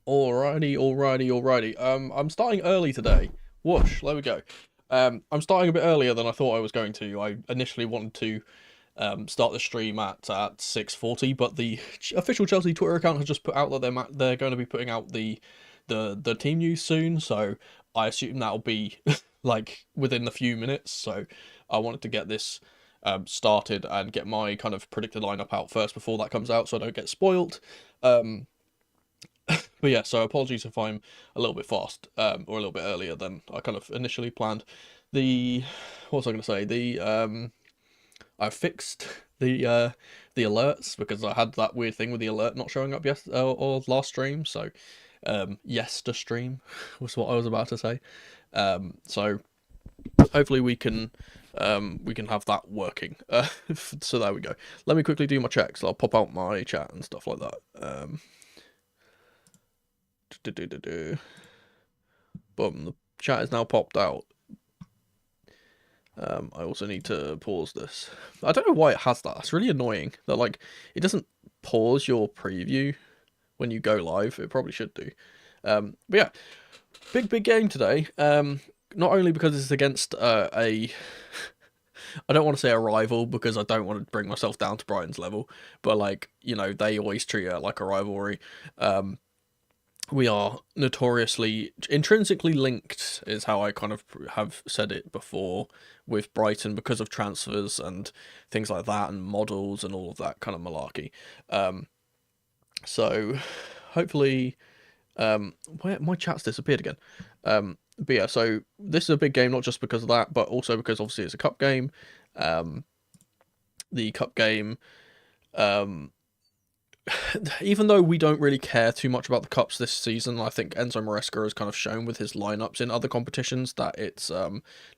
Alrighty. I'm starting early today. Whoosh, there we go. I'm starting a bit earlier than I thought I was going to. I initially wanted to start the stream at 6:40, but the official Chelsea Twitter account has just put out that they're going to be putting out the team news soon. So I assume that'll be like within a few minutes. So I wanted to get this started and get my kind of predicted lineup out first before that comes out, so I don't get spoilt. But yeah, so apologies if I'm a little bit fast, or a little bit earlier than I kind of initially planned. The what was I going to say? I fixed the alerts because I had that weird thing with the alert not showing up or last stream. So yester stream was what I was about to say. So hopefully we can have that working. So there we go. Let me quickly do my checks. I'll pop out my chat and stuff like that. Boom, the chat is now popped out. I also need to pause this. I don't know why it has that. It's really annoying that like it doesn't pause your preview when you go live. It probably should do. But yeah, big game today. Not only because it's against I don't want to say a rival because I don't want to bring myself down to Brighton's level, but like, you know, they always treat it like a rivalry. We are notoriously intrinsically linked, is how I kind of have said it before, with Brighton because of transfers and things like that and models and all of that kind of malarkey. So hopefully, where my chat's disappeared again. But yeah, so this is a big game, not just because of that, but also because obviously it's a cup game. The cup game, even though we don't really care too much about the cups this season, I think Enzo Maresca has kind of shown with his lineups in other competitions that it's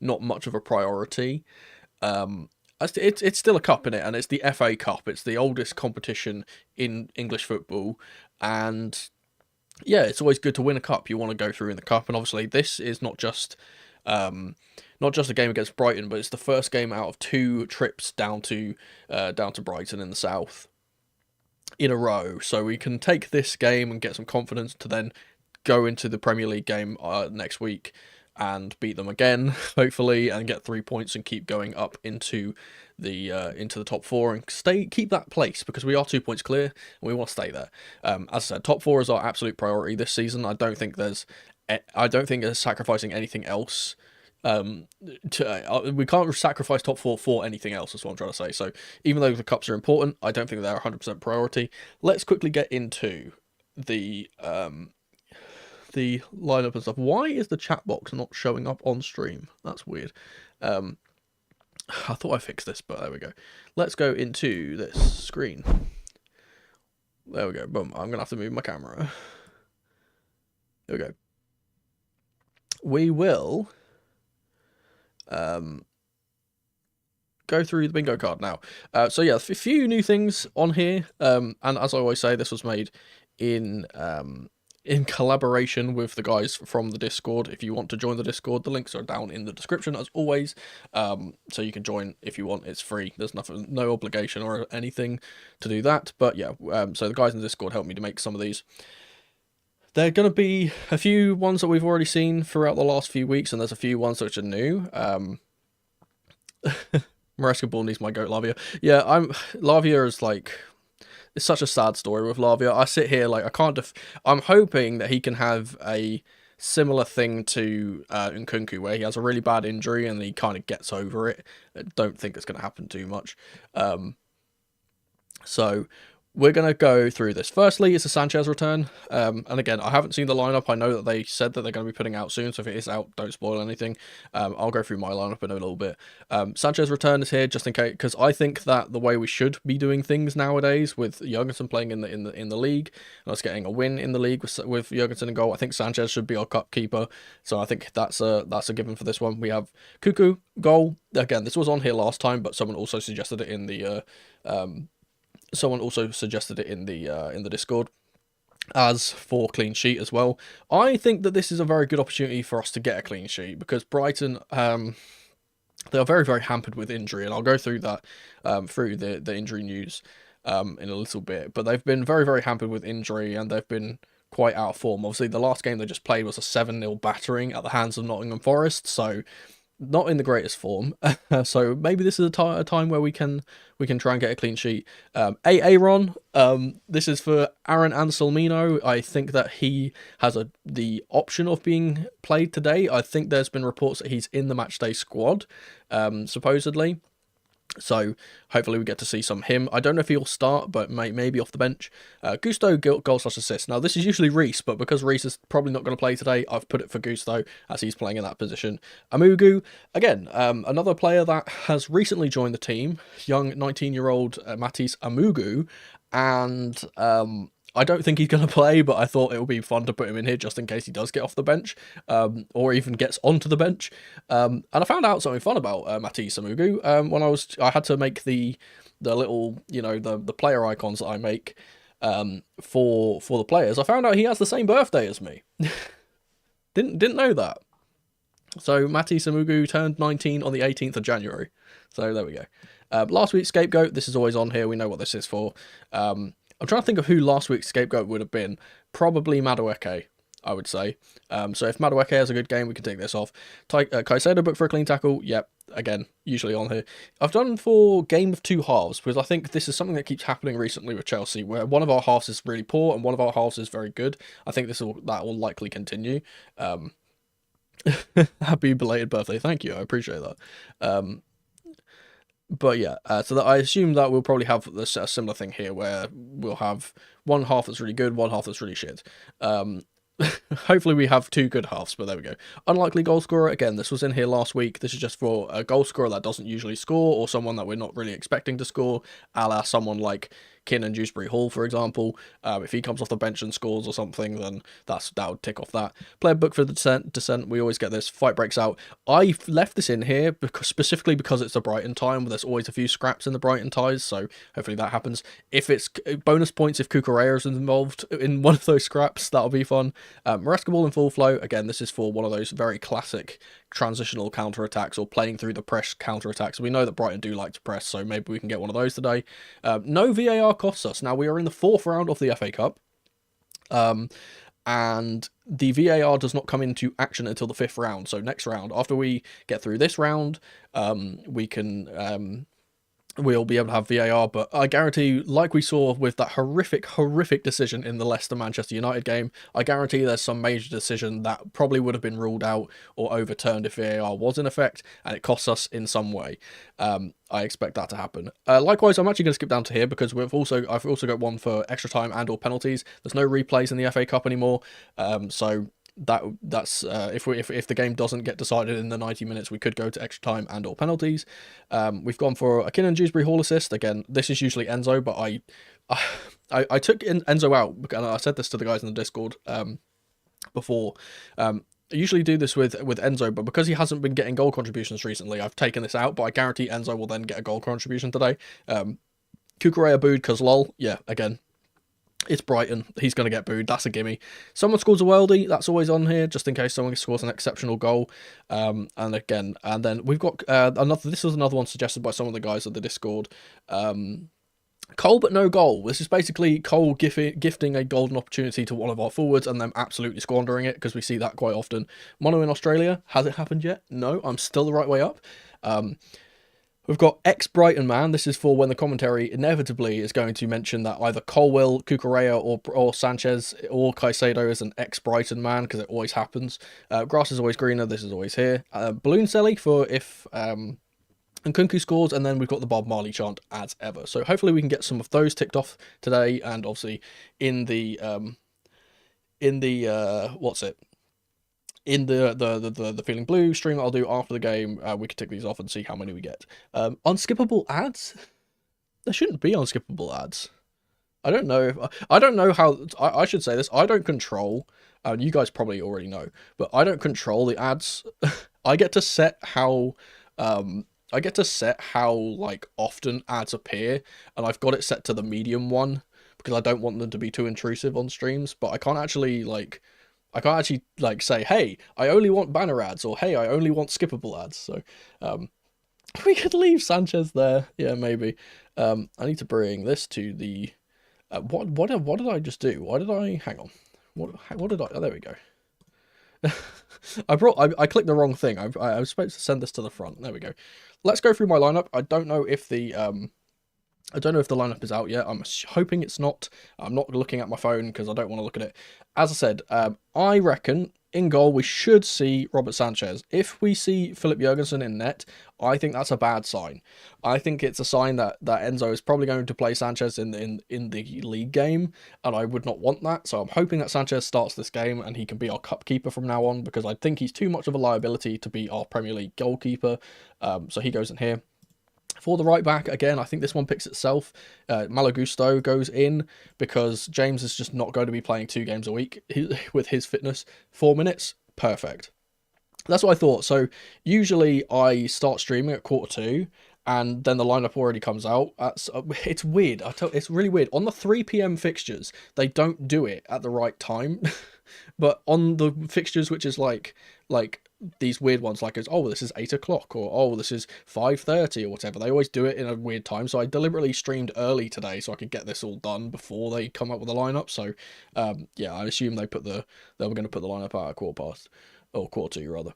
not much of a priority. It's still a cup in it, and it's the FA Cup. It's the oldest competition in English football, and yeah, it's always good to win a cup. You want to go through in the cup, and obviously this is not just a game against Brighton, but it's the first game out of 2 trips down to Brighton in the south in a row, so we can take this game and get some confidence to then go into the Premier League game next week and beat them again, hopefully, and get 3 points and keep going up into the top 4 and keep that place, because we are 2 points clear and we want to stay there. As I said, top 4 is our absolute priority this season. I don't think there's sacrificing anything else. We can't sacrifice top 4 for anything else, is what I'm trying to say. So even though the cups are important, I don't think they're 100% priority. Let's quickly get into the lineup and stuff. Why is the chat box not showing up on stream? That's weird. I thought I fixed this, but there we go. Let's go into this screen. There we go. Boom. I'm gonna have to move my camera. There we go. We will go through the bingo card now. So yeah, a few new things on here, and as I always say, this was made in collaboration with the guys from the Discord. If you want to join the Discord, the links are down in the description as always, so you can join if you want. It's free. There's no obligation or anything to do that, but yeah, so the guys in the Discord helped me to make some of these. There are going to be a few ones that we've already seen throughout the last few weeks, and there's a few ones which are new. Maresca Ball needs my goat, Lavia. Yeah, Lavia is like, it's such a sad story with Lavia. I sit here like, I'm hoping that he can have a similar thing to Nkunku, where he has a really bad injury and he kind of gets over it. I don't think it's going to happen too much. So we're going to go through this. Firstly, it's a Sanchez return. And again, I haven't seen the lineup. I know that they said that they're going to be putting out soon, so if it is out, don't spoil anything. I'll go through my lineup in a little bit. Sanchez return is here just in case, because I think that the way we should be doing things nowadays, with Jurgensen playing in the league, and us getting a win in the league with Jurgensen in goal, I think Sanchez should be our cup keeper. So I think that's a given for this one. We have Cuckoo goal. Again, this was on here last time, but someone also suggested it in the Discord as for clean sheet as well. I think that this is a very good opportunity for us to get a clean sheet, because Brighton, they are very, very hampered with injury, and I'll go through that through the injury news in a little bit. But they've been very, very hampered with injury, and they've been quite out of form. Obviously, the last game they just played was a 7-0 battering at the hands of Nottingham Forest, so not in the greatest form. So maybe this is a time where we can try and get a clean sheet. Aaron, this is for Aaron Anselmino. I think that he has the option of being played today. I think there's been reports that he's in the matchday squad, supposedly. So hopefully we get to see some him. I don't know if he'll start, but maybe off the bench. Gusto goal/assist. Now this is usually Reece, but because Reece is probably not going to play today, I've put it for Gusto as he's playing in that position. Amugu, again, another player that has recently joined the team, young 19-year-old Matisse Amugu, and I don't think he's going to play, but I thought it would be fun to put him in here just in case he does get off the bench, or even gets onto the bench. And I found out something fun about Matisse Amugu when I had to make the little, the player icons that I make for the players. I found out he has the same birthday as me. Didn't know that. So Matisse Amugu turned 19 on the 18th of January. So there we go. Last week's scapegoat. This is always on here. We know what this is for. I'm trying to think of who last week's scapegoat would have been. Probably Madueke, I would say. So if Madueke has a good game, we can take this off. Caicedo booked for a clean tackle. Yep, again, usually on here. I've done for game of two halves, because I think this is something that keeps happening recently with Chelsea, where one of our halves is really poor and one of our halves is very good. I think that will likely continue. Happy belated birthday. Thank you. I appreciate that. But yeah, so that I assume that we'll probably have a similar thing here, where we'll have one half that's really good, one half that's really shit. Hopefully we have two good halves, but there we go. Unlikely goal scorer, again, this was in here last week. This is just for a goal scorer that doesn't usually score, or someone that we're not really expecting to score, a la someone like Kin and Dewsbury Hall, for example. If he comes off the bench and scores or something, then that would tick off that. Player book for the descent, we always get this. Fight breaks out. I've left this in here specifically because it's a Brighton time, where there's always a few scraps in the Brighton ties, so hopefully that happens. If it's bonus points if Cucurella is involved in one of those scraps, that'll be fun. Maresca ball in full flow. Again, this is for one of those very classic transitional counter-attacks, or playing through the press counter-attacks. We know that Brighton do like to press, so maybe we can get one of those today. No VAR costs us. Now, we are in the 4th round of the FA Cup, and the VAR does not come into action until the 5th round. So next round, after we get through this round, we can... we'll be able to have VAR, but I guarantee, like we saw with that horrific decision in the Leicester-Manchester United game, I guarantee there's some major decision that probably would have been ruled out or overturned if VAR was in effect, and it costs us in some way. I expect that to happen. Likewise, I'm actually going to skip down to here, because I've also got one for extra time and or penalties. There's no replays in the FA Cup anymore, so that's if the game doesn't get decided in the 90 minutes, we could go to extra time and or penalties. We've gone for a Kin and Dewsbury Hall assist. Again, this is usually Enzo, but I took Enzo out, and I said this to the guys in the Discord before. I usually do this with Enzo, but because he hasn't been getting goal contributions recently, I've taken this out, but I guarantee Enzo will then get a goal contribution today. Cucurella booed because lol. Yeah, again, it's Brighton. He's going to get booed. That's a gimme. Someone scores a worldie. That's always on here, just in case someone scores an exceptional goal. And then we've got another. This was another one suggested by some of the guys at the Discord. Cole but no goal. This is basically Cole gifting a golden opportunity to one of our forwards and them absolutely squandering it, because we see that quite often. Mono in Australia. Has it happened yet? No, I'm still the right way up. We've got ex-Brighton man. This is for when the commentary inevitably is going to mention that either Colwill, Cucurella, or Sanchez or Caicedo is an ex-Brighton man, because it always happens. Grass is always greener. This is always here. Balloon Selly for if Nkunku scores, and then we've got the Bob Marley chant as ever. So hopefully we can get some of those ticked off today, and obviously in the Feeling Blue stream that I'll do after the game, we can tick these off and see how many we get. Unskippable ads? There shouldn't be unskippable ads. I don't know how... I should say this. I don't control... you guys probably already know, but I don't control the ads. I get to set how... like, often ads appear, and I've got it set to the medium one, because I don't want them to be too intrusive on streams, but I can't actually say, hey, I only want banner ads, or hey, I only want skippable ads. So we could leave Sanchez there. Yeah, maybe. I need to bring this to the what did I just do? Hang on. What did I? Oh, there we go. I clicked the wrong thing. I was supposed to send this to the front. There we go. Let's go through my lineup. I don't know if the lineup is out yet. I'm hoping it's not. I'm not looking at my phone because I don't want to look at it. As I said, I reckon in goal we should see Robert Sanchez. If we see Philip Jurgensen in net, I think that's a bad sign. I think it's a sign that Enzo is probably going to play Sanchez in the league game, and I would not want that. So I'm hoping that Sanchez starts this game and he can be our cup keeper from now on, because I think he's too much of a liability to be our Premier League goalkeeper. So he goes in here. For the right back, again, I think this one picks itself. Malagusto goes in because James is just not going to be playing 2 games a week with his fitness. 4 minutes, perfect. That's what I thought. So usually I start streaming at 1:45, and then the lineup already comes out. It's weird. It's really weird. On the 3 p.m. fixtures, they don't do it at the right time. But on the fixtures, which is like these weird ones, like this is 8 o'clock, or this is 5:30 or whatever, they always do it in a weird time. So I deliberately streamed early today so I could get this all done before they come up with a lineup. So yeah, I assume they were going to put the lineup out at 1:15, or 1:45 rather.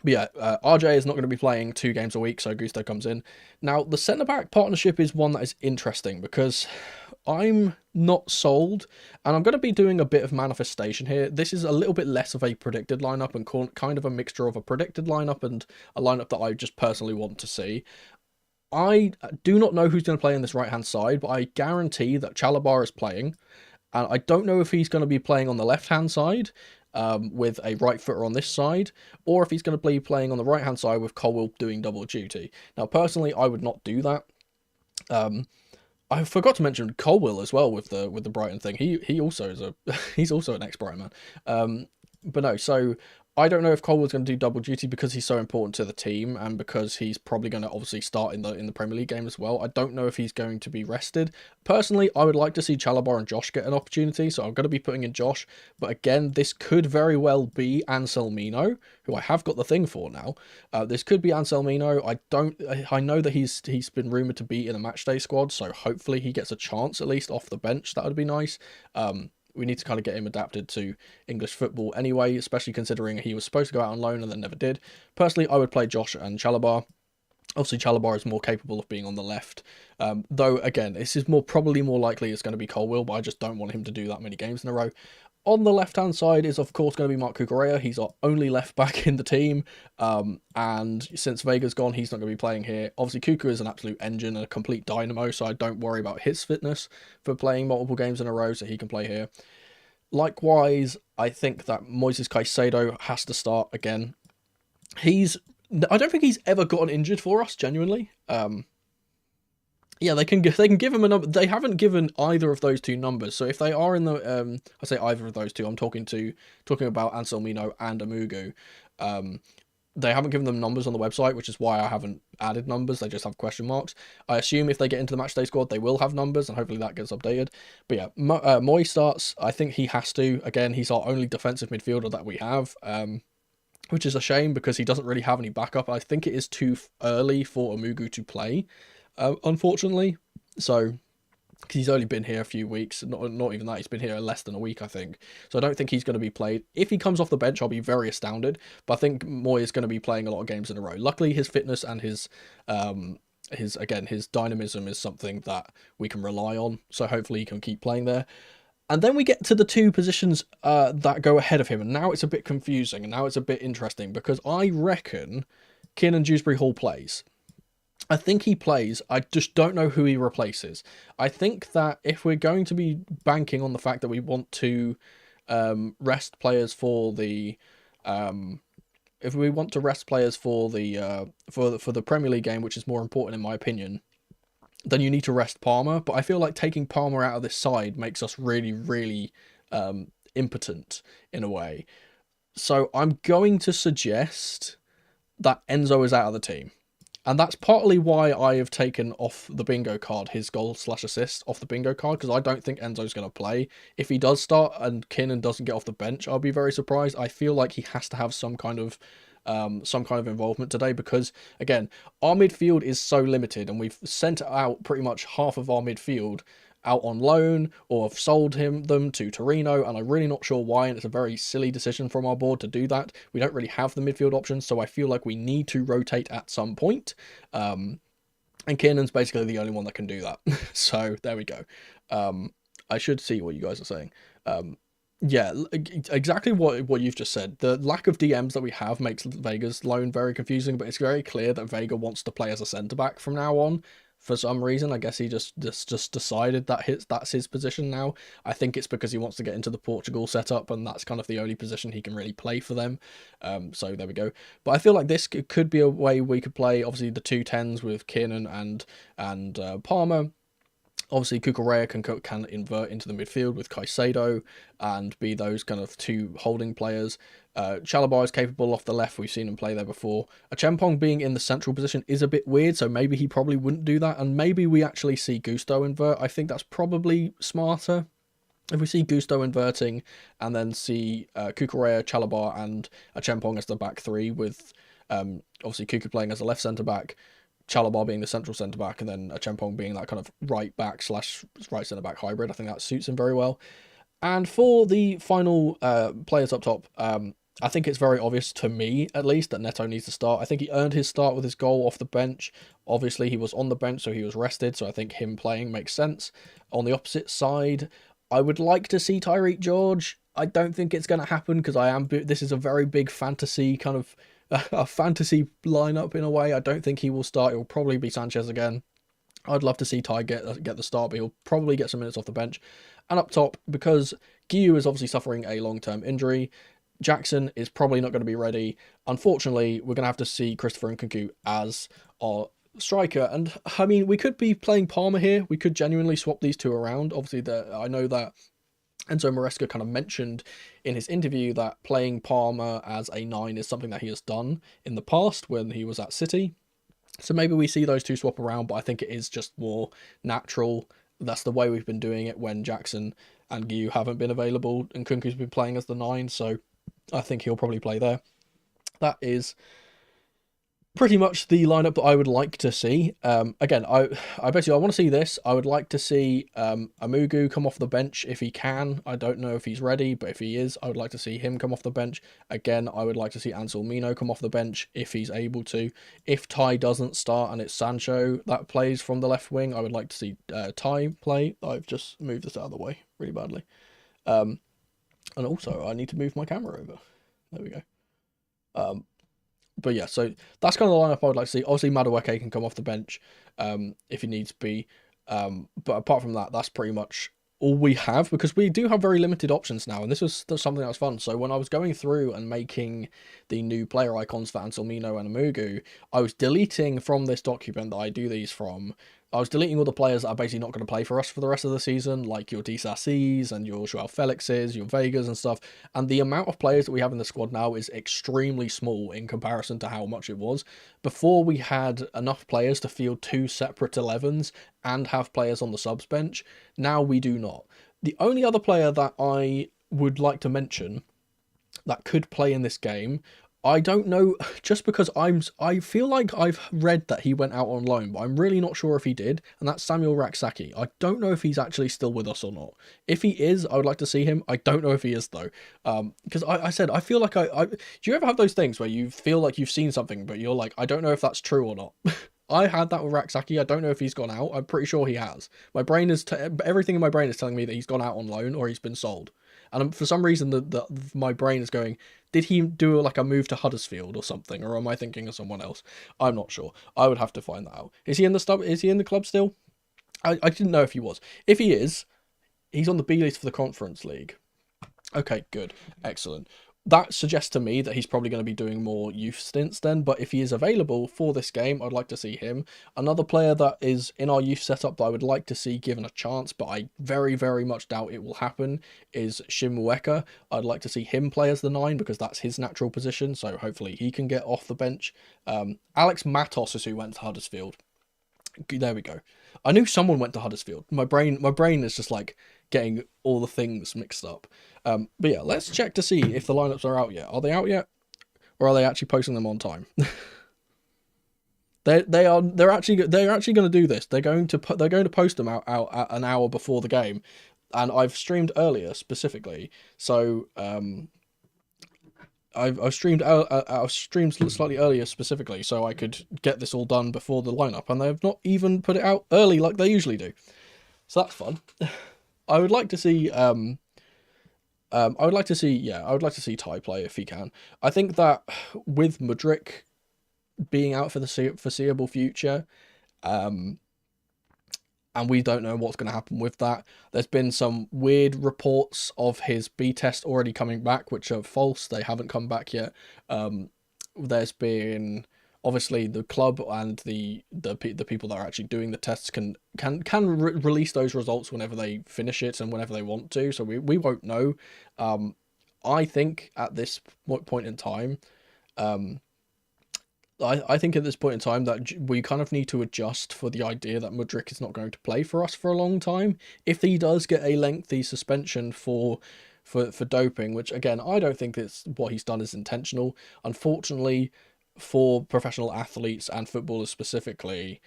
But yeah, RJ is not going to be playing 2 games a week, so Gusto comes in. Now, the centre-back partnership is one that is interesting because I'm not sold, and I'm going to be doing a bit of manifestation here. This is a little bit less of a predicted lineup and kind of a mixture of a predicted lineup and a lineup that I just personally want to see. I do not know who's going to play in this right-hand side, but I guarantee that Chalobah is playing, and I don't know if he's going to be playing on the left-hand side, with a right footer on this side, or if he's going to be playing on the right hand side with Colwill doing double duty. Now, personally, I would not do that. I forgot to mention Colwill as well with the Brighton thing. He also is he's also an ex-Brighton man. But no, so I don't know if Colwill's going to do double duty because he's so important to the team, and because he's probably going to obviously start in the Premier League game as well. I don't know if he's going to be rested. Personally, I would like to see Chalobah and Josh get an opportunity, so I'm going to be putting in Josh. But again, this could very well be Anselmino, who I have got the thing for now. This could be Anselmino. I know that he's been rumoured to be in a matchday squad, so hopefully he gets a chance at least off the bench. That would be nice. We need to kind of get him adapted to English football anyway, especially considering he was supposed to go out on loan and then never did. Personally, I would play Josh and Chalobah. Obviously, Chalobah is more capable of being on the left. Though, again, this is probably more likely it's going to be Colwill, but I just don't want him to do that many games in a row. On the left-hand side is, of course, going to be Marc Cucurella. He's our only left-back in the team. And since Vega's gone, he's not going to be playing here. Obviously, Cucu is an absolute engine and a complete dynamo, so I don't worry about his fitness for playing multiple games in a row, so he can play here. Likewise, I think that Moises Caicedo has to start again. I don't think he's ever gotten injured for us, genuinely. Yeah, they can give him a number. They haven't given either of those 2 numbers. So if they are in the, I say either of those 2, I'm talking about Anselmino and Amugu. They haven't given them numbers on the website, which is why I haven't added numbers. They just have question marks. I assume if they get into the matchday squad, they will have numbers, and hopefully that gets updated. But yeah, Moy starts. I think he has to. Again, he's our only defensive midfielder that we have. Which is a shame because he doesn't really have any backup. I think it is too early for Amugu to play. Unfortunately, so he's only been here a few weeks, not even that, he's been here less than a week, I think, so I don't think he's going to be played. If he comes off the bench, I'll be very astounded, but I think Moy is going to be playing a lot of games in a row. Luckily, his fitness and his dynamism is something that we can rely on, so hopefully he can keep playing there. And then we get to the 2 positions that go ahead of him, and now it's a bit confusing, and now it's a bit interesting, because I reckon Kiernan Dewsbury-Hall plays. I think he plays. I just don't know who he replaces. I think that if we're going to be banking on the fact that we want to rest players for the if we want to rest players for the Premier League game, which is more important in my opinion, then you need to rest Palmer. But I feel like taking Palmer out of this side makes us really, really impotent in a way. So I'm going to suggest that Enzo is out of the team. And that's partly why I have taken off the bingo card his goal/assist off the bingo card, because I don't think Enzo's going to play. If he does start and Kiernan doesn't get off the bench, I'll be very surprised. I feel like he has to have some kind of involvement today, because again, our midfield is so limited, and we've sent out pretty much half of our midfield out on loan or have sold them to Torino, and I'm really not sure why, and it's a very silly decision from our board to do that. We don't really have the midfield options, so I feel like we need to rotate at some point. And Kiernan's basically the only one that can do that. So there we go. I should see what you guys are saying. Yeah, exactly what you've just said. The lack of DMs that we have makes Vega's loan very confusing, but it's very clear that Vega wants to play as a centre-back from now on. For some reason, I guess he just decided that that's his position now. I think it's because he wants to get into the Portugal setup, and that's kind of the only position he can really play for them. So there we go. But I feel like this could be a way we could play, obviously, the 2-10s with Kiernan and Palmer. Obviously, Cucurella can invert into the midfield with Caicedo and be those kind of two holding players. Chalobah is capable off the left. We've seen him play there before. Acheampong being in the central position is a bit weird, so maybe he probably wouldn't do that. And maybe we actually see Gusto invert. I think that's probably smarter. If we see Gusto inverting and then see Cucurella, Chalobah and Acheampong as the back three with obviously Cucu playing as a left centre-back, Chalobah being the central centre-back, and then Acheampong being that kind of right-back / right centre-back hybrid. I think that suits him very well. And for the final players up top, I think it's very obvious to me, at least, that Neto needs to start. I think he earned his start with his goal off the bench. Obviously, he was on the bench, so he was rested, so I think him playing makes sense. On the opposite side, I would like to see Tyreek George. I don't think it's going to happen, because this is a very big fantasy kind of a fantasy lineup in a way. I don't think he will start. It will probably be Sanchez again. I'd love to see Ty get the start, but he'll probably get some minutes off the bench. And up top, because Guiu is obviously suffering a long-term injury, Jackson is probably not going to be ready. Unfortunately, we're going to have to see Christopher Nkunku as our striker. And I mean, we could be playing Palmer here. We could genuinely swap these two around. Obviously, I know that Enzo Maresca kind of mentioned in his interview that playing Palmer as a 9 is something that he has done in the past when he was at City. So maybe we see those two swap around, but I think it is just more natural. That's the way we've been doing it when Jackson and Guiu haven't been available, and Kunku's been playing as the 9, so I think he'll probably play there. That pretty much the lineup that I would like to see. Again, I want to see this. I would like to see Amugu come off the bench if he can. I don't know if he's ready, but if he is, I would like to see him come off the bench. Again, I would like to see Ansel Mino come off the bench if he's able to. If Ty doesn't start and it's Sancho that plays from the left wing, I would like to see Ty play. I've just moved this out of the way really badly. And also, I need to move my camera over. There we go. But yeah, so that's kind of the lineup I would like to see. Obviously, Madueke can come off the bench if he needs to be. But apart from that, that's pretty much all we have, because we do have very limited options now. And this was something that was fun. So when I was going through and making the new player icons for Anselmino and Amugu, I was deleting from this document that I do these from. I was deleting all the players that are basically not going to play for us for the rest of the season, like your Disassis and your Joao Felixes, your Vegas and stuff. And the amount of players that we have in the squad now is extremely small in comparison to how much it was. Before, we had enough players to field 2 separate 11s and have players on the subs bench. Now we do not. The only other player that I would like to mention that could play in this game, I don't know, just because I feel like I've read that he went out on loan, but I'm really not sure if he did, and that's Samuel Raksaki. I don't know if he's actually still with us or not. If he is, I would like to see him. I don't know if he is, though, because I said, I feel like do you ever have those things where you feel like you've seen something, but you're like, I don't know if that's true or not? I had that with Raksaki. I don't know if he's gone out. I'm pretty sure he has. My brain is everything in my brain is telling me that he's gone out on loan or he's been sold. And for some reason, my brain is going, did he do like a move to Huddersfield or something? Or am I thinking of someone else? I'm not sure. I would have to find that out. Is he in the club still? I didn't know if he was. If he is, he's on the B list for the Conference League. Okay, good. Excellent. That suggests to me that he's probably going to be doing more youth stints then, but if he is available for this game, I'd like to see him. Another player that is in our youth setup that I would like to see given a chance, but I very, very much doubt it will happen, is Shimueka. I'd like to see him play as the 9 because that's his natural position, so hopefully he can get off the bench. Alex Matos is who went to Huddersfield. There we go. I knew someone went to Huddersfield. My brain is just like getting all the things mixed up. But yeah, let's check to see if the lineups are out yet. Are they out yet? Or are they actually posting them on time? They're actually going to do this. They're going to post them out at an hour before the game, and I've streamed earlier specifically. So I've streamed slightly earlier specifically so I could get this all done before the lineup, and they've not even put it out early like they usually do. So that's fun. I would like to see I would like to see Ty play if he can. I think that with Mudryk being out for the foreseeable future, um, and we don't know what's going to happen with that. There's been some weird reports of his B test already coming back, which are false. They haven't come back yet. There's been obviously the club and the people that are actually doing the tests can release those results whenever they finish it and whenever they want to. So we won't know. I think at this point in time, I think at this point in time that we kind of need to adjust for the idea that Mudryk is not going to play for us for a long time. If he does get a lengthy suspension for doping, which again I don't think it's what he's done is intentional. Unfortunately, for professional athletes and footballers specifically,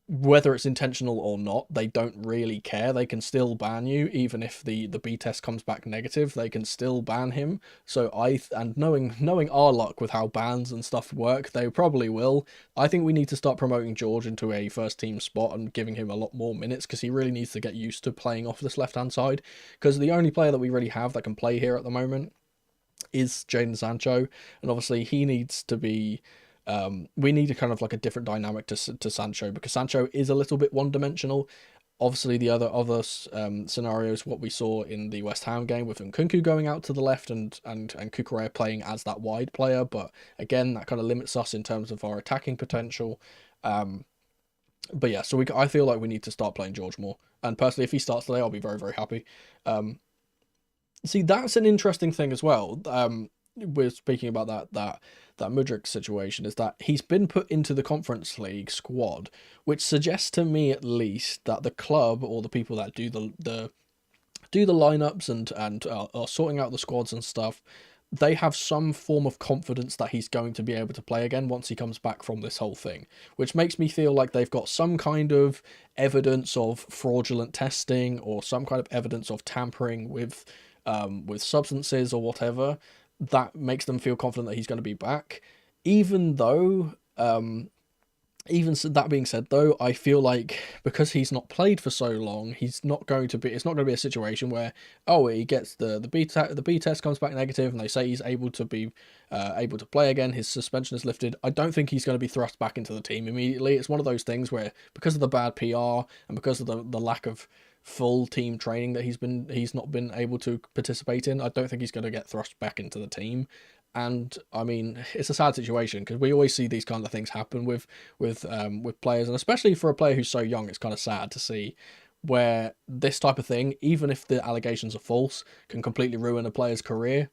whether it's intentional or not, they don't really care. They can still ban you, even if the B test comes back negative. They can still ban him. So knowing our luck with how bans and stuff work, they probably will. I think we need to start promoting George into a first team spot and giving him a lot more minutes, because he really needs to get used to playing off this left hand side. Because the only player that we really have that can play here at the moment is Jadon Sancho, and obviously he needs to be. We need a kind of like a different dynamic to Sancho, because Sancho is a little bit one-dimensional. Obviously, the other scenarios, what we saw in the West Ham game with Nkunku going out to the left and Cucurella playing as that wide player, but again, that kind of limits us in terms of our attacking potential. But yeah, so I feel like we need to start playing George more. And personally, if he starts today, I'll be very, very happy. See, that's an interesting thing as well. We're speaking about that Mudryk situation, is that he's been put into the Conference League squad, which suggests to me at least that the club or the people that do the lineups and are sorting out the squads and stuff, they have some form of confidence that he's going to be able to play again once he comes back from this whole thing, which makes me feel like they've got some kind of evidence of fraudulent testing or some kind of evidence of tampering with substances or whatever, that makes them feel confident that he's going to be back. Even though, even that being said, though, I feel like because he's not played for so long, it's not going to be a situation where, oh, he gets the B test comes back negative and they say he's able to play again, his suspension is lifted. I don't think he's going to be thrust back into the team immediately. It's one of those things where, because of the bad PR and because of the lack of full team training that he's not been able to participate in, I don't think he's going to get thrust back into the team. And I mean, it's a sad situation because we always see these kind of things happen with players, and especially for a player who's so young, it's kind of sad to see where this type of thing, even if the allegations are false, can completely ruin a player's career.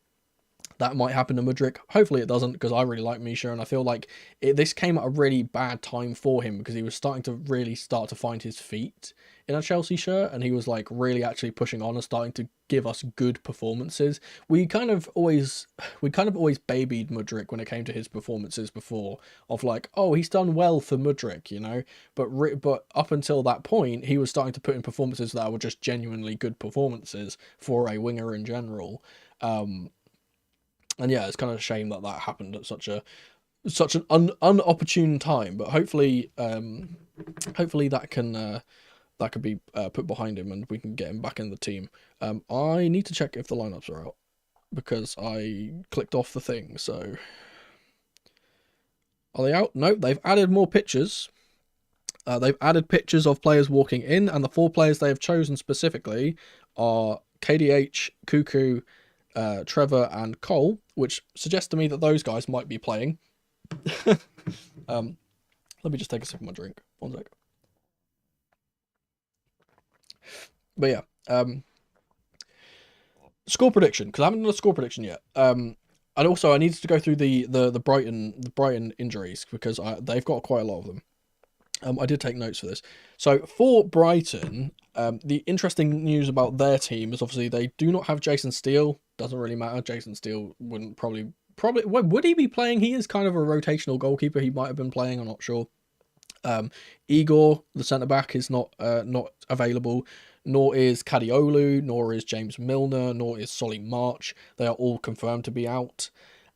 That might happen to Mudryk. Hopefully it doesn't, because I really like Misha, and I feel like this came at a really bad time for him, because he was starting to find his feet in a Chelsea shirt, and he was like really actually pushing on and starting to give us good performances. We kind of always babied Mudryk when it came to his performances before, of like, oh, he's done well for Mudryk, you know, but up until that point, he was starting to put in performances that were just genuinely good performances for a winger in general. And yeah, it's kind of a shame that happened at such an unopportune time. But hopefully that could be put behind him and we can get him back in the team. I need to check if the lineups are out, because I clicked off the thing. So are they out? No, they've added more pictures. They've added pictures of players walking in, and the 4 players they have chosen specifically are KDH, Cuckoo, Trevor and Cole, which suggests to me that those guys might be playing. Let me just take a sip of my drink. One sec. But yeah, score prediction, because I haven't done a score prediction yet. And also I needed to go through the Brighton injuries, because they've got quite a lot of them. I did take notes for this. So for Brighton, the interesting news about their team is obviously they do not have Jason Steele. Doesn't really matter. Jason Steele wouldn't probably probably, would he be playing? He is kind of a rotational goalkeeper. He might have been playing, I'm not sure. Igor, the centre-back, is not available, nor is Kadiolu, nor is James Milner, nor is Solly March. They are all confirmed to be out.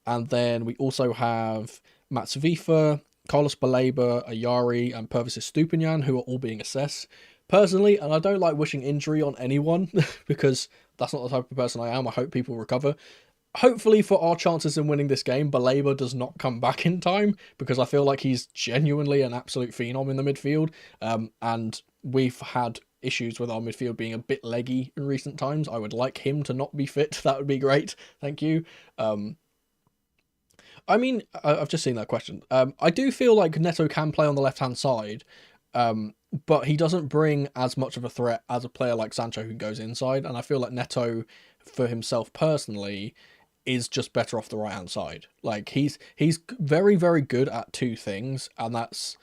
And then we also have Mats Vifa, Carlos Baleba, Ayari, and Pervis Stupinian, who are all being assessed. Personally, and I don't like wishing injury on anyone, because that's not the type of person I am. I hope people recover. Hopefully for our chances in winning this game, Baleba does not come back in time, because I feel like he's genuinely an absolute phenom in the midfield. And we've had issues with our midfield being a bit leggy in recent times. I would like him to not be fit. That would be great. Thank you. I mean, I've just seen that question. I do feel like Neto can play on the left-hand side, but he doesn't bring as much of a threat as a player like Sancho who goes inside. And I feel like Neto, for himself personally, is just better off the right hand side. Like he's very, very good at two things, and that's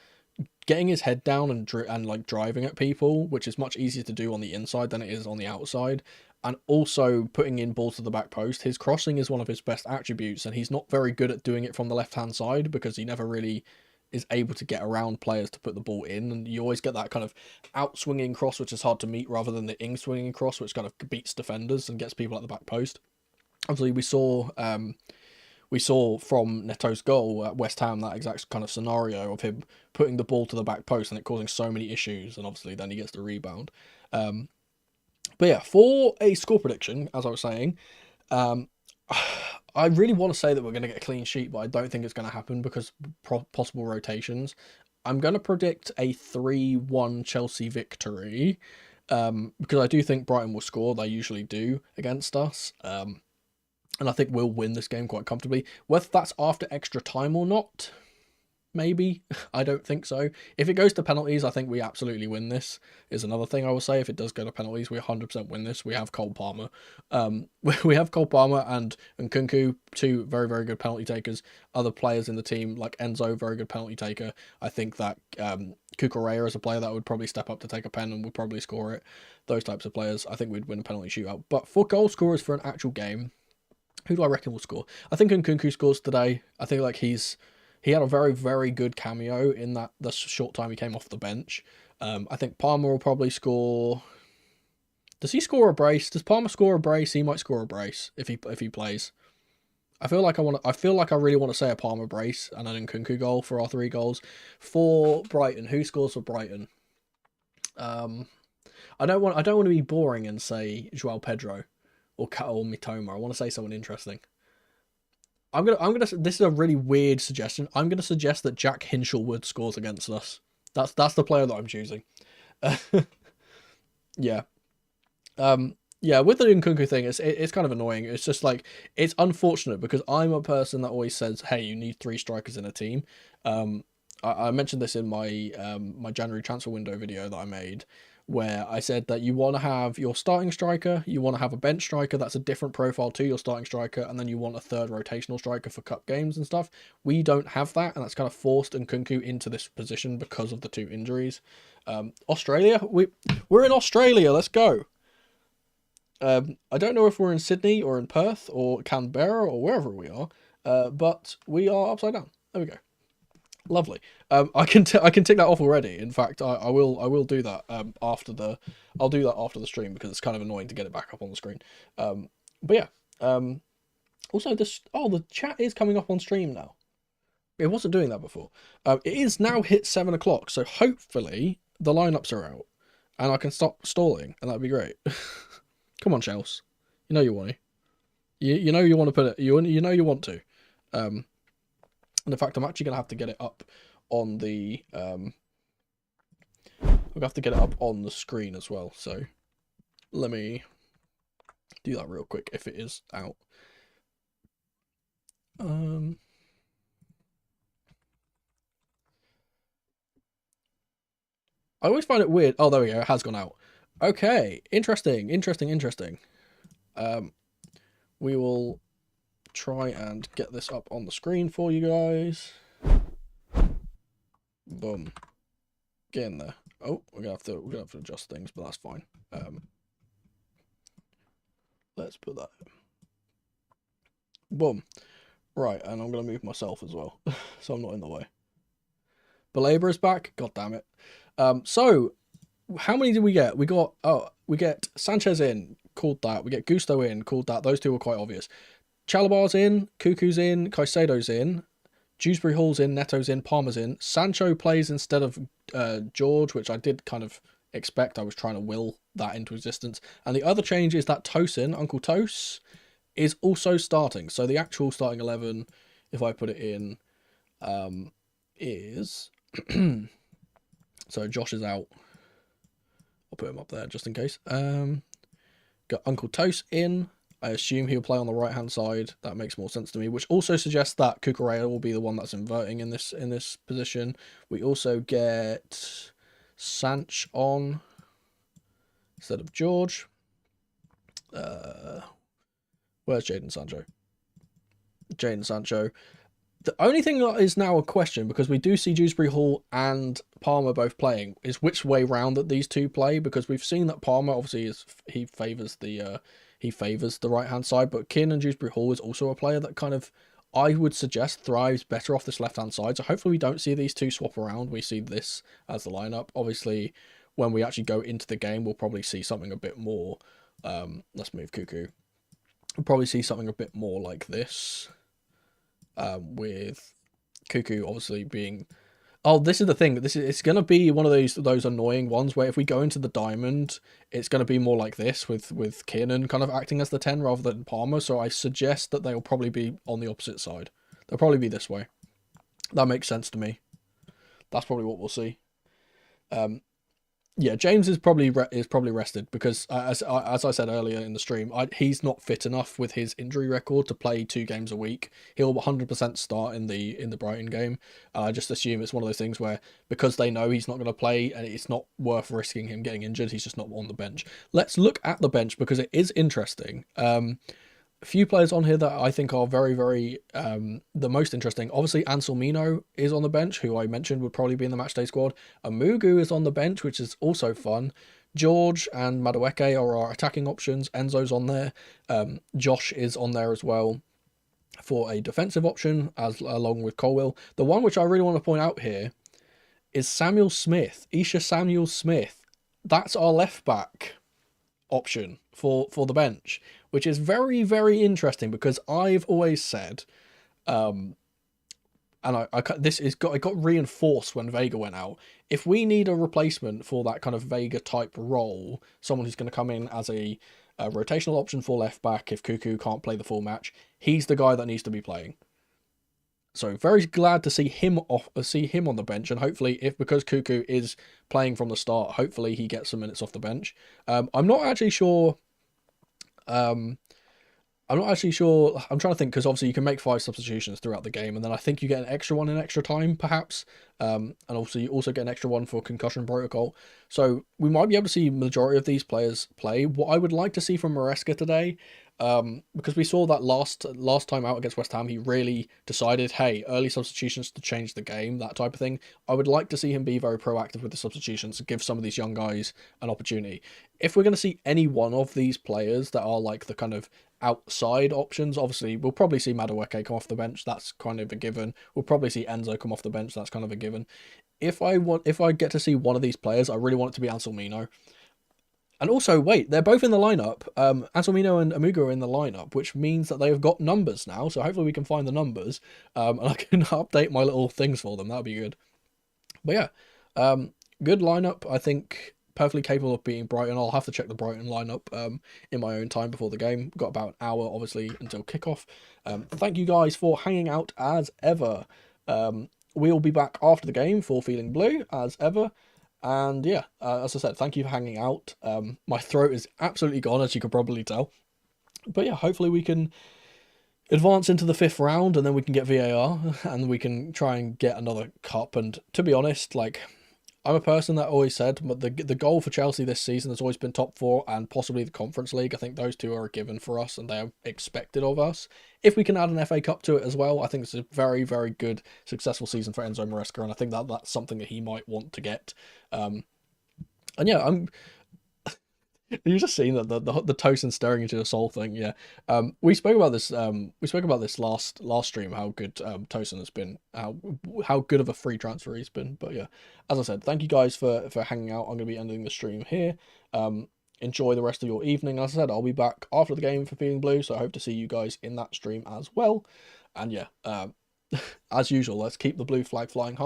getting his head down and like driving at people, which is much easier to do on the inside than it is on the outside, and also putting in balls to the back post. His crossing is one of his best attributes, and he's not very good at doing it from the left hand side because he never really is able to get around players to put the ball in, and you always get that kind of out swinging cross which is hard to meet, rather than the in swinging cross which kind of beats defenders and gets people at the back post. Obviously, we saw from Neto's goal at West Ham that exact kind of scenario of him putting the ball to the back post and it causing so many issues, and obviously then he gets the rebound. But yeah, for a score prediction, as I was saying, I really want to say that we're going to get a clean sheet, but I don't think it's going to happen because possible rotations. I'm going to predict a 3-1 Chelsea victory, because I do think Brighton will score. They usually do against us. And I think we'll win this game quite comfortably. Whether that's after extra time or not, maybe. I don't think so. If it goes to penalties, I think we absolutely win this, is another thing I will say. If it does go to penalties, we 100% win this. We have Cole Palmer. We have Cole Palmer and Nkunku, two very, very good penalty takers. Other players in the team, like Enzo, very good penalty taker. I think that Cucurella is a player that would probably step up to take a pen and would probably score it. Those types of players, I think we'd win a penalty shootout. But for goal scorers for an actual game, who do I reckon will score? I think Nkunku scores today. I think like he had a very, very good cameo in that the short time he came off the bench. I think Palmer will probably score. Does he score a brace? Does Palmer score a brace? He might score a brace if he plays. I feel like I really want to say a Palmer brace and an Nkunku goal for our 3 goals. For Brighton, who scores for Brighton? I don't want to be boring and say João Pedro or Mitoma. I want to say someone interesting. This is a really weird suggestion. I'm gonna suggest that Jack Hinshelwood scores against us. That's the player that I'm choosing. Yeah. Yeah, with the Nkunku thing, it's kind of annoying. It's just like, it's unfortunate because I'm a person that always says, hey, you need 3 strikers in a team. I mentioned this in my my January transfer window video that I made, where I said that you want to have your starting striker, you want to have a bench striker that's a different profile to your starting striker, and then you want a third rotational striker for cup games and stuff. We don't have that, and that's kind of forced Nkunku into this position because of the 2 injuries. Australia, we're in Australia, let's go. I don't know if we're in Sydney or in Perth or Canberra or wherever we are, but we are upside down. There we go. Lovely. I can tick that off already. In fact, I will do that I'll do that after the stream because it's kind of annoying to get it back up on the screen. But yeah. Also the chat is coming up on stream now. It wasn't doing that before. It is now hit 7 o'clock, so hopefully the lineups are out and I can stop stalling, and that'd be great. Come on, Chels. You know you want to. You know you want to put it. You know you want to. And in fact, I'm actually gonna have to get it up on the. We'll have to get it up on the screen as well. So let me do that real quick if it is out. I always find it weird. Oh, there we go. It has gone out. Okay, interesting. We will try and get this up on the screen for you guys. Boom. Get in there. Oh, we're gonna have to adjust things, but that's fine. Let's put that. Boom. Right, and I'm going to move myself as well, so I'm not in the way. Belabor is back. God damn it. So, how many did we get? We get Sanchez in, called that. We get Gusto in, called that. Those two were quite obvious. Chalabar's in, Cuckoo's in, Caicedo's in, Dewsbury Hall's in, Neto's in, Palmer's in. Sancho plays instead of George, which I did kind of expect. I was trying to will that into existence. And the other change is that Tosin, Uncle Tos, is also starting. So the actual starting 11, if I put it in, is... so Josh is out. I'll put him up there just in case. Got Uncle Tos in. I assume he'll play on the right-hand side. That makes more sense to me, which also suggests that Cucurella will be the one that's inverting in this position. We also get Sanch on instead of George. Where's Jadon Sancho? Jadon Sancho. The only thing that is now a question, because we do see Dewsbury Hall and Palmer both playing, is which way round that these two play, because we've seen that Palmer obviously he favours the right hand side, but Kiernan Dewsbury Hall is also a player that kind of, I would suggest, thrives better off this left hand side. So hopefully we don't see these two swap around. We see this as the lineup. Obviously, when we actually go into the game, we'll probably see something a bit more. Let's move Cuckoo. We'll probably see something a bit more like this. With Cuckoo obviously being... Oh, this is the thing. It's going to be one of those annoying ones where if we go into the diamond, it's going to be more like this with Kiernan kind of acting as the 10 rather than Palmer. So I suggest that they'll probably be on the opposite side. They'll probably be this way. That makes sense to me. That's probably what we'll see. Yeah, James is probably rested because, as I said earlier in the stream, he's not fit enough with his injury record to play 2 games a week. He'll 100% start in the Brighton game. I just assume it's one of those things where, because they know he's not going to play and it's not worth risking him getting injured, he's just not on the bench. Let's look at the bench because it is interesting. A few players on here that I think are very, very the most interesting. Obviously, Anselmino is on the bench, who I mentioned would probably be in the matchday squad. Amugu is on the bench, which is also fun. George and Madueke are our attacking options. Enzo's on there. Josh is on there as well for a defensive option, along with Colwill. The one which I really want to point out here is Samuel Smith, Isha Samuel Smith. That's our left back option for the bench, which is very, very interesting because I've always said, and it got reinforced when Vega went out. If we need a replacement for that kind of Vega type role, someone who's going to come in as a rotational option for left back if Cuckoo can't play the full match, he's the guy that needs to be playing. So very glad to see him on the bench, and hopefully, because Cuckoo is playing from the start, hopefully he gets some minutes off the bench. I'm not actually sure. I'm trying to think, because obviously you can make 5 substitutions throughout the game, and then I think you get an extra one in extra time, perhaps. And also you also get an extra one for concussion protocol. So we might be able to see the majority of these players play. What I would like to see from Maresca today, because we saw that last time out against West Ham, he really decided, hey, early substitutions to change the game, that type of thing. I would like to see him be very proactive with the substitutions to give some of these young guys an opportunity. If we're going to see any one of these players that are like the kind of outside options, obviously we'll probably see Madueke come off the bench. That's kind of a given. We'll probably see Enzo come off the bench. That's kind of a given. If I get to see one of these players, I really want it to be Anselmino. And also, wait, they're both in the lineup. Anselmino and Amugu are in the lineup, which means that they've got numbers now. So hopefully we can find the numbers, and I can update my little things for them. That'd be good. But yeah, good lineup. I think perfectly capable of beating Brighton. I'll have to check the Brighton lineup in my own time before the game. We've got about an hour, obviously, until kickoff. Thank you guys for hanging out as ever. We'll be back after the game for Feeling Blue as ever. And yeah, as I said, thank you for hanging out. My throat is absolutely gone, as you could probably tell. But yeah, hopefully we can advance into the 5th round, and then we can get VAR, and we can try and get another cup. And to be honest, like, I'm a person that always said, but the goal for Chelsea this season has always been top 4 and possibly the Conference League. I think those two are a given for us, and they are expected of us. If we can add an FA Cup to it as well, I think it's a very, very good, successful season for Enzo Maresca, and I think that's something that he might want to get. And yeah, You just seen that the Tosin staring into your soul thing, yeah. We spoke about this. We spoke about this last stream. How good Tosin has been. How good of a free transfer he's been. But yeah, as I said, thank you guys for hanging out. I'm gonna be ending the stream here. Enjoy the rest of your evening. As I said, I'll be back after the game for Feeling Blue, so I hope to see you guys in that stream as well. And yeah, as usual, let's keep the blue flag flying high.